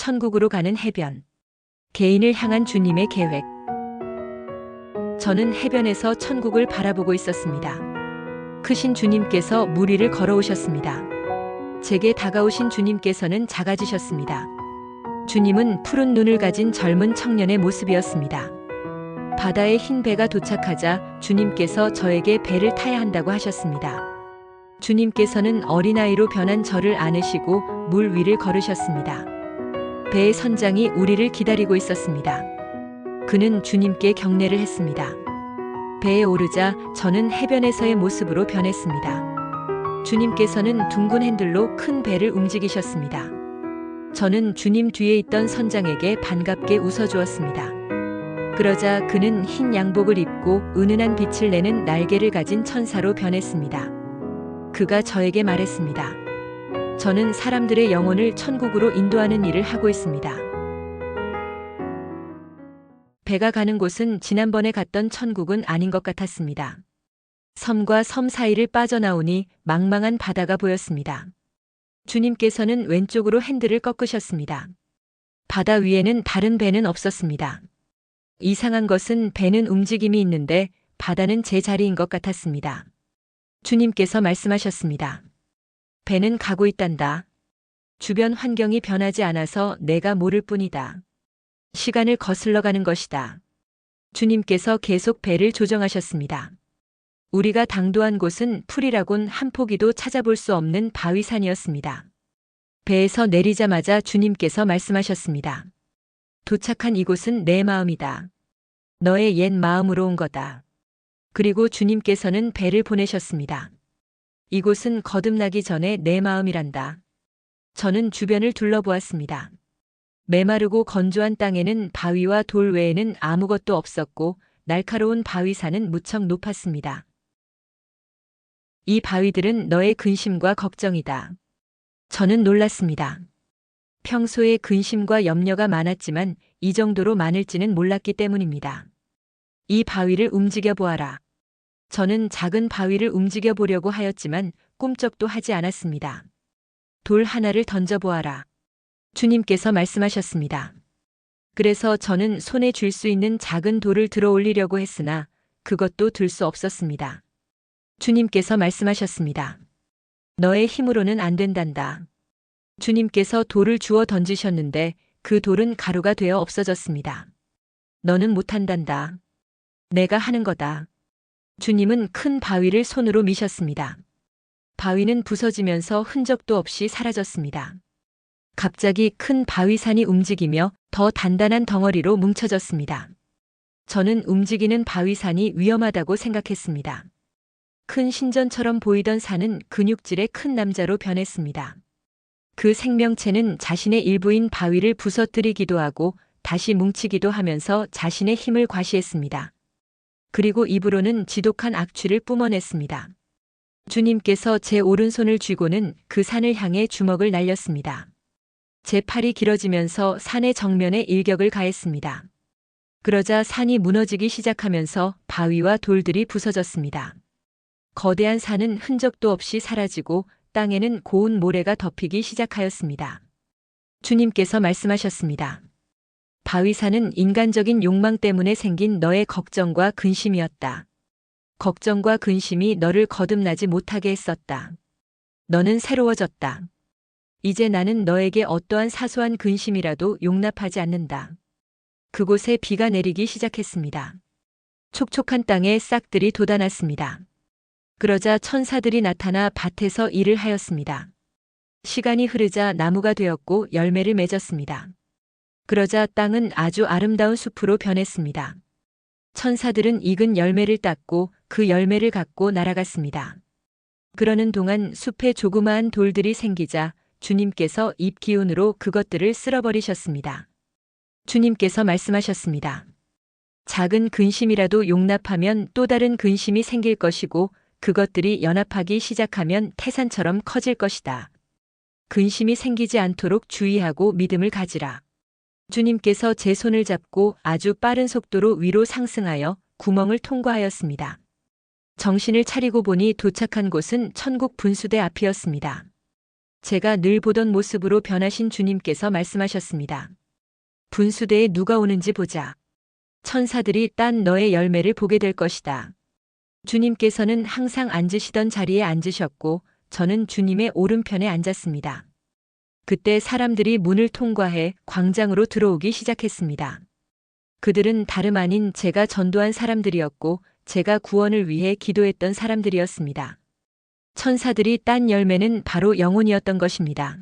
천국으로 가는 해변. 개인을 향한 주님의 계획. 저는 해변에서 천국을 바라보고 있었습니다. 크신 주님께서 물 위를 걸어오셨습니다. 제게 다가오신 주님께서는 작아지셨습니다. 주님은 푸른 눈을 가진 젊은 청년의 모습이었습니다. 바다에 흰 배가 도착하자 주님께서 저에게 배를 타야 한다고 하셨습니다. 주님께서는 어린아이로 변한 저를 안으시고 물 위를 걸으셨습니다. 배의 선장이 우리를 기다리고 있었습니다. 그는 주님께 경례를 했습니다. 배에 오르자 저는 해변에서의 모습으로 변했습니다. 주님께서는 둥근 핸들로 큰 배를 움직이셨습니다. 저는 주님 뒤에 있던 선장에게 반갑게 웃어주었습니다. 그러자 그는 흰 양복을 입고 은은한 빛을 내는 날개를 가진 천사로 변했습니다. 그가 저에게 말했습니다. 저는 사람들의 영혼을 천국으로 인도하는 일을 하고 있습니다. 배가 가는 곳은 지난번에 갔던 천국은 아닌 것 같았습니다. 섬과 섬 사이를 빠져나오니 망망한 바다가 보였습니다. 주님께서는 왼쪽으로 핸들을 꺾으셨습니다. 바다 위에는 다른 배는 없었습니다. 이상한 것은 배는 움직임이 있는데 바다는 제 자리인 것 같았습니다. 주님께서 말씀하셨습니다. 배는 가고 있단다. 주변 환경이 변하지 않아서 내가 모를 뿐이다. 시간을 거슬러 가는 것이다. 주님께서 계속 배를 조정하셨습니다. 우리가 당도한 곳은 풀이라곤 한 포기도 찾아볼 수 없는 바위산이었습니다. 배에서 내리자마자 주님께서 말씀하셨습니다. 도착한 이곳은 내 마음이다. 너의 옛 마음으로 온 거다. 그리고 주님께서는 배를 보내셨습니다. 이곳은 거듭나기 전에 내 마음이란다. 저는 주변을 둘러보았습니다. 메마르고 건조한 땅에는 바위와 돌 외에는 아무것도 없었고 날카로운 바위산은 무척 높았습니다. 이 바위들은 너의 근심과 걱정이다. 저는 놀랐습니다. 평소에 근심과 염려가 많았지만 이 정도로 많을지는 몰랐기 때문입니다. 이 바위를 움직여 보아라. 저는 작은 바위를 움직여 보려고 하였지만 꿈쩍도 하지 않았습니다. 돌 하나를 던져 보아라. 주님께서 말씀하셨습니다. 그래서 저는 손에 쥘 수 있는 작은 돌을 들어 올리려고 했으나 그것도 들 수 없었습니다. 주님께서 말씀하셨습니다. 너의 힘으로는 안 된단다. 주님께서 돌을 주워 던지셨는데 그 돌은 가루가 되어 없어졌습니다. 너는 못한단다. 내가 하는 거다. 주님은 큰 바위를 손으로 미셨습니다. 바위는 부서지면서 흔적도 없이 사라졌습니다. 갑자기 큰 바위산이 움직이며 더 단단한 덩어리로 뭉쳐졌습니다. 저는 움직이는 바위산이 위험하다고 생각했습니다. 큰 신전처럼 보이던 산은 근육질의 큰 남자로 변했습니다. 그 생명체는 자신의 일부인 바위를 부서뜨리기도 하고 다시 뭉치기도 하면서 자신의 힘을 과시했습니다. 그리고 입으로는 지독한 악취를 뿜어냈습니다. 주님께서 제 오른손을 쥐고는 그 산을 향해 주먹을 날렸습니다. 제 팔이 길어지면서 산의 정면에 일격을 가했습니다. 그러자 산이 무너지기 시작하면서 바위와 돌들이 부서졌습니다. 거대한 산은 흔적도 없이 사라지고 땅에는 고운 모래가 덮이기 시작하였습니다. 주님께서 말씀하셨습니다. 바위산은 인간적인 욕망 때문에 생긴 너의 걱정과 근심이었다. 걱정과 근심이 너를 거듭나지 못하게 했었다. 너는 새로워졌다. 이제 나는 너에게 어떠한 사소한 근심이라도 용납하지 않는다. 그곳에 비가 내리기 시작했습니다. 촉촉한 땅에 싹들이 돋아났습니다. 그러자 천사들이 나타나 밭에서 일을 하였습니다. 시간이 흐르자 나무가 되었고 열매를 맺었습니다. 그러자 땅은 아주 아름다운 숲으로 변했습니다. 천사들은 익은 열매를 땄고 그 열매를 갖고 날아갔습니다. 그러는 동안 숲에 조그마한 돌들이 생기자 주님께서 입 기운으로 그것들을 쓸어버리셨습니다. 주님께서 말씀하셨습니다. 작은 근심이라도 용납하면 또 다른 근심이 생길 것이고 그것들이 연합하기 시작하면 태산처럼 커질 것이다. 근심이 생기지 않도록 주의하고 믿음을 가지라. 주님께서 제 손을 잡고 아주 빠른 속도로 위로 상승하여 구멍을 통과하였습니다. 정신을 차리고 보니 도착한 곳은 천국 분수대 앞이었습니다. 제가 늘 보던 모습으로 변하신 주님께서 말씀하셨습니다. 분수대에 누가 오는지 보자. 천사들이 딴 너의 열매를 보게 될 것이다. 주님께서는 항상 앉으시던 자리에 앉으셨고 저는 주님의 오른편에 앉았습니다. 그때 사람들이 문을 통과해 광장으로 들어오기 시작했습니다. 그들은 다름 아닌 제가 전도한 사람들이었고 제가 구원을 위해 기도했던 사람들이었습니다. 천사들이 딴 열매는 바로 영혼이었던 것입니다.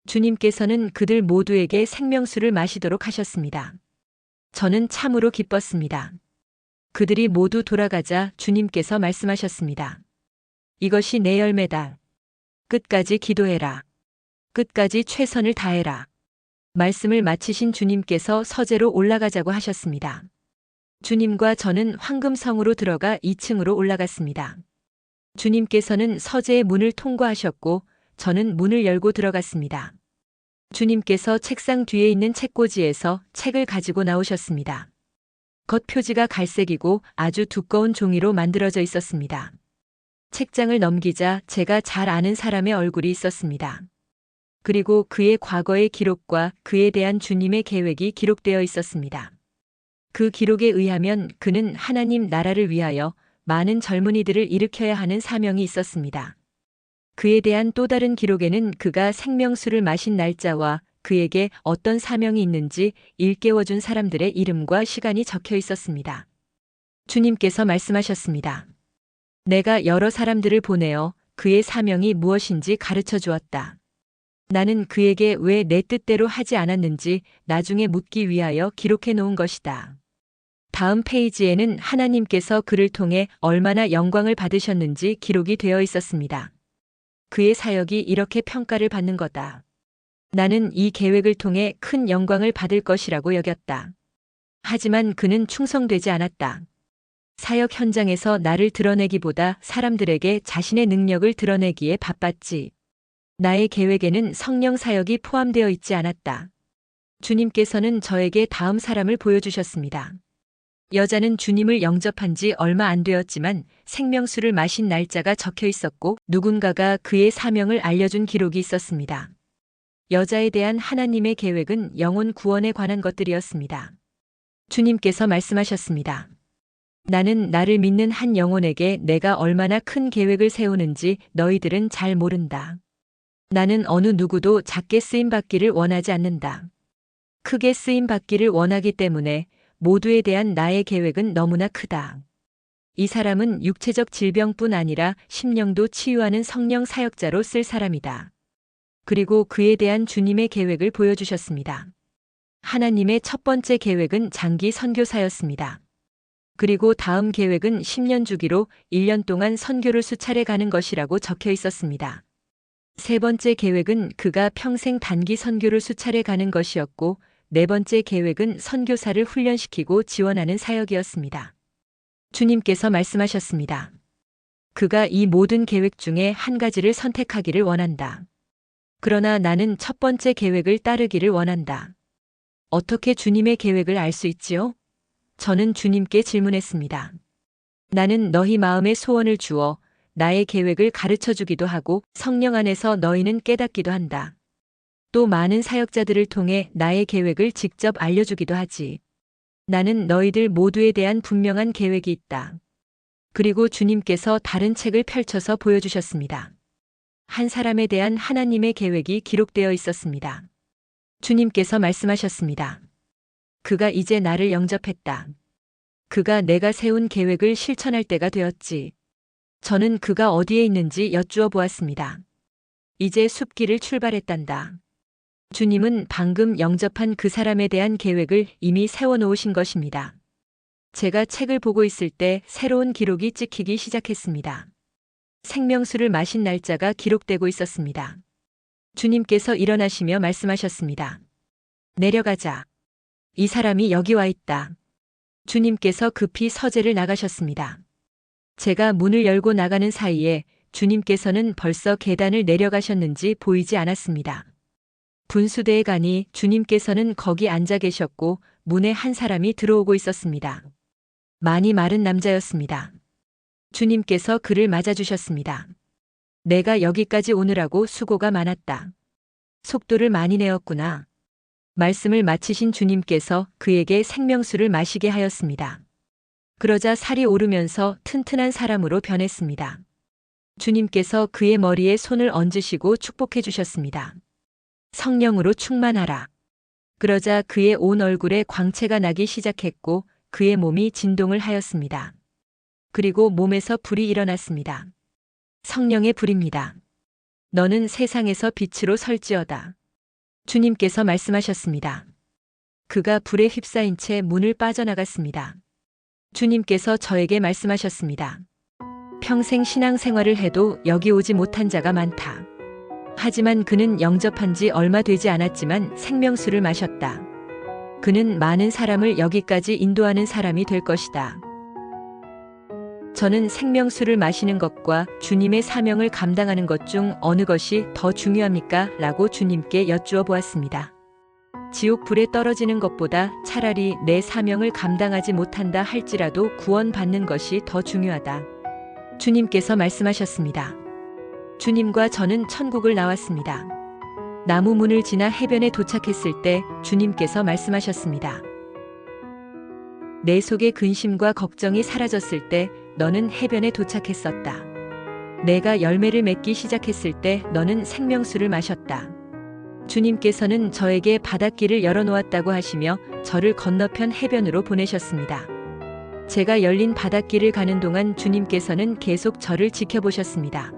주님께서는 그들 모두에게 생명수를 마시도록 하셨습니다. 저는 참으로 기뻤습니다. 그들이 모두 돌아가자 주님께서 말씀하셨습니다. 이것이 내 열매다. 끝까지 기도해라. 끝까지 최선을 다해라. 말씀을 마치신 주님께서 서재로 올라가자고 하셨습니다. 주님과 저는 황금성으로 들어가 2층으로 올라갔습니다. 주님께서는 서재의 문을 통과하셨고 저는 문을 열고 들어갔습니다. 주님께서 책상 뒤에 있는 책꽂이에서 책을 가지고 나오셨습니다. 겉표지가 갈색이고 아주 두꺼운 종이로 만들어져 있었습니다. 책장을 넘기자 제가 잘 아는 사람의 얼굴이 있었습니다. 그리고 그의 과거의 기록과 그에 대한 주님의 계획이 기록되어 있었습니다. 그 기록에 의하면 그는 하나님 나라를 위하여 많은 젊은이들을 일으켜야 하는 사명이 있었습니다. 그에 대한 또 다른 기록에는 그가 생명수를 마신 날짜와 그에게 어떤 사명이 있는지 일깨워준 사람들의 이름과 시간이 적혀 있었습니다. 주님께서 말씀하셨습니다. 내가 여러 사람들을 보내어 그의 사명이 무엇인지 가르쳐 주었다. 나는 그에게 왜 내 뜻대로 하지 않았는지 나중에 묻기 위하여 기록해 놓은 것이다. 다음 페이지에는 하나님께서 그를 통해 얼마나 영광을 받으셨는지 기록이 되어 있었습니다. 그의 사역이 이렇게 평가를 받는 거다. 나는 이 계획을 통해 큰 영광을 받을 것이라고 여겼다. 하지만 그는 충성되지 않았다. 사역 현장에서 나를 드러내기보다 사람들에게 자신의 능력을 드러내기에 바빴지. 나의 계획에는 성령 사역이 포함되어 있지 않았다. 주님께서는 저에게 다음 사람을 보여주셨습니다. 여자는 주님을 영접한 지 얼마 안 되었지만 생명수를 마신 날짜가 적혀 있었고 누군가가 그의 사명을 알려준 기록이 있었습니다. 여자에 대한 하나님의 계획은 영혼 구원에 관한 것들이었습니다. 주님께서 말씀하셨습니다. 나는 나를 믿는 한 영혼에게 내가 얼마나 큰 계획을 세우는지 너희들은 잘 모른다. 나는 어느 누구도 작게 쓰임받기를 원하지 않는다. 크게 쓰임받기를 원하기 때문에 모두에 대한 나의 계획은 너무나 크다. 이 사람은 육체적 질병뿐 아니라 심령도 치유하는 성령 사역자로 쓸 사람이다. 그리고 그에 대한 주님의 계획을 보여주셨습니다. 하나님의 첫 번째 계획은 장기 선교사였습니다. 그리고 다음 계획은 10년 주기로 1년 동안 선교를 수차례 가는 것이라고 적혀 있었습니다. 세 번째 계획은 그가 평생 단기 선교를 수차례 가는 것이었고 네 번째 계획은 선교사를 훈련시키고 지원하는 사역이었습니다. 주님께서 말씀하셨습니다. 그가 이 모든 계획 중에 한 가지를 선택하기를 원한다. 그러나 나는 첫 번째 계획을 따르기를 원한다. 어떻게 주님의 계획을 알 수 있지요? 저는 주님께 질문했습니다. 나는 너희 마음에 소원을 주어 나의 계획을 가르쳐 주기도 하고 성령 안에서 너희는 깨닫기도 한다. 또 많은 사역자들을 통해 나의 계획을 직접 알려주기도 하지. 나는 너희들 모두에 대한 분명한 계획이 있다. 그리고 주님께서 다른 책을 펼쳐서 보여주셨습니다. 한 사람에 대한 하나님의 계획이 기록되어 있었습니다. 주님께서 말씀하셨습니다. 그가 이제 나를 영접했다. 그가 내가 세운 계획을 실천할 때가 되었지. 저는 그가 어디에 있는지 여쭈어 보았습니다. 이제 숲길을 출발했단다. 주님은 방금 영접한 그 사람에 대한 계획을 이미 세워놓으신 것입니다. 제가 책을 보고 있을 때 새로운 기록이 찍히기 시작했습니다. 생명수를 마신 날짜가 기록되고 있었습니다. 주님께서 일어나시며 말씀하셨습니다. 내려가자. 이 사람이 여기 와 있다. 주님께서 급히 서재를 나가셨습니다. 제가 문을 열고 나가는 사이에 주님께서는 벌써 계단을 내려가셨는지 보이지 않았습니다. 분수대에 가니 주님께서는 거기 앉아 계셨고 문에 한 사람이 들어오고 있었습니다. 많이 마른 남자였습니다. 주님께서 그를 맞아주셨습니다. 내가 여기까지 오느라고 수고가 많았다. 속도를 많이 내었구나. 말씀을 마치신 주님께서 그에게 생명수를 마시게 하였습니다. 그러자 살이 오르면서 튼튼한 사람으로 변했습니다. 주님께서 그의 머리에 손을 얹으시고 축복해 주셨습니다. 성령으로 충만하라. 그러자 그의 온 얼굴에 광채가 나기 시작했고 그의 몸이 진동을 하였습니다. 그리고 몸에서 불이 일어났습니다. 성령의 불입니다. 너는 세상에서 빛으로 설지어다. 주님께서 말씀하셨습니다. 그가 불에 휩싸인 채 문을 빠져나갔습니다. 주님께서 저에게 말씀하셨습니다. 평생 신앙생활을 해도 여기 오지 못한 자가 많다. 하지만 그는 영접한 지 얼마 되지 않았지만 생명수를 마셨다. 그는 많은 사람을 여기까지 인도하는 사람이 될 것이다. 저는 생명수를 마시는 것과 주님의 사명을 감당하는 것 중 어느 것이 더 중요합니까? 라고 주님께 여쭈어 보았습니다. 지옥 불에 떨어지는 것보다 차라리 내 사명을 감당하지 못한다 할지라도 구원받는 것이 더 중요하다. 주님께서 말씀하셨습니다. 주님과 저는 천국을 나왔습니다. 나무 문을 지나 해변에 도착했을 때 주님께서 말씀하셨습니다. 내 속의 근심과 걱정이 사라졌을 때 너는 해변에 도착했었다. 내가 열매를 맺기 시작했을 때 너는 생명수를 마셨다. 주님께서는 저에게 바닷길을 열어놓았다고 하시며 저를 건너편 해변으로 보내셨습니다. 제가 열린 바닷길을 가는 동안 주님께서는 계속 저를 지켜보셨습니다.